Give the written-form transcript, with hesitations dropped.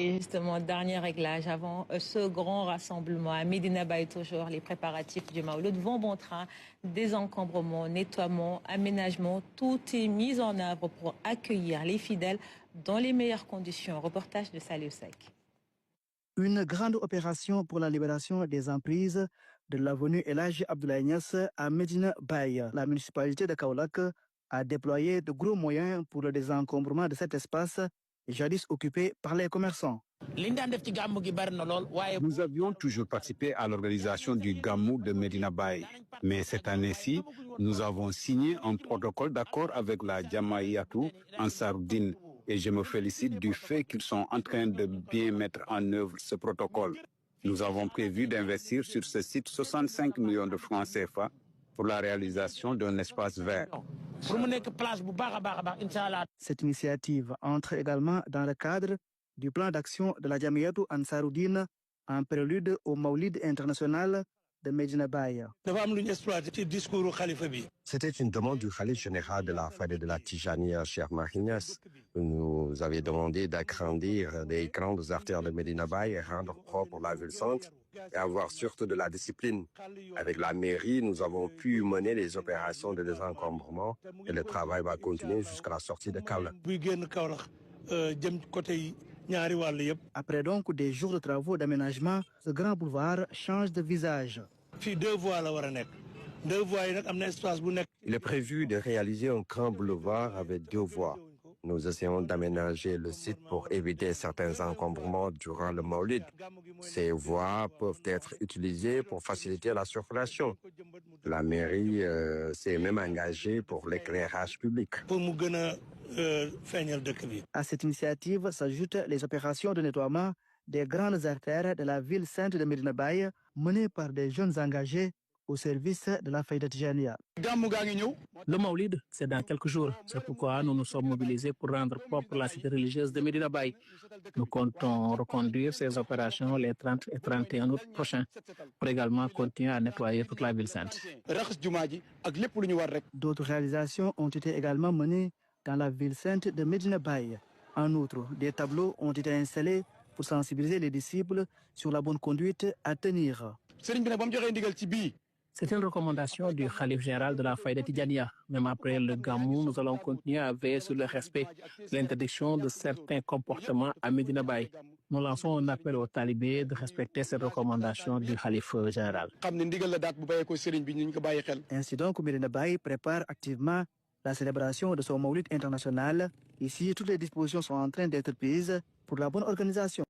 Et justement, dernier réglage avant ce grand rassemblement à Medina Baye toujours, les préparatifs du Maouloud vont bon train, désencombrement, nettoiement, aménagement, tout est mis en œuvre pour accueillir les fidèles dans les meilleures conditions. Reportage de Salih Sek. Une grande opération pour la libération des emprises de l'avenue El Hadji Abdoulaye Niasse à Medina Baye. La municipalité de Kaolack a déployé de gros moyens pour le désencombrement de cet espace jadis occupé par les commerçants. Nous avions toujours participé à l'organisation du Gamou de Medina Baye. Mais cette année-ci, nous avons signé un protocole d'accord avec la Jamaïatou Ansaroudine. Et je me félicite du fait qu'ils sont en train de bien mettre en œuvre ce protocole. Nous avons prévu d'investir sur ce site 65 millions de francs CFA pour la réalisation d'un espace vert. Cette initiative entre également dans le cadre du plan d'action de la Jamiatou Ansaroudine en prélude au Maulid international de Medina Baye. C'était une demande du Khalif général de la Fayda de la Tijaniya, Cheikh Mahi Niasse. Nous avait demandé d'agrandir les grandes artères de Medina Baye et rendre propre la ville centre et avoir surtout de la discipline. Avec la mairie, nous avons pu mener les opérations de désencombrement et le travail va continuer jusqu'à la sortie de Kaolack. Après donc des jours de travaux d'aménagement, ce grand boulevard change de visage. Il est prévu de réaliser un grand boulevard avec 2 voies. Nous essayons d'aménager le site pour éviter certains encombrements durant le Maulid. Ces voies peuvent être utilisées pour faciliter la circulation. La mairie s'est même engagée pour l'éclairage public. À cette initiative s'ajoutent les opérations de nettoiement des grandes artères de la ville sainte de Medina Baye menées par des jeunes engagés au service de la Fayda Tijaniya. Le Maulid, c'est dans quelques jours. C'est pourquoi nous nous sommes mobilisés pour rendre propre la cité religieuse de Medina Baye. Nous comptons reconduire ces opérations les 30 et 31 août prochains pour également continuer à nettoyer toute la ville sainte. D'autres réalisations ont été également menées dans la ville sainte de Medina Baye. En outre, des tableaux ont été installés pour sensibiliser les disciples sur la bonne conduite à tenir. C'est une recommandation du Khalif général de la Fayda Tijaniya. Même après le Gamou, nous allons continuer à veiller sur le respect, l'interdiction de certains comportements à Medina Baye. Nous lançons un appel aux talibés de respecter ces recommandations du Khalif général. Ainsi donc, Medina Baye prépare activement la célébration de son Maulid international. Ici, toutes les dispositions sont en train d'être prises pour la bonne organisation.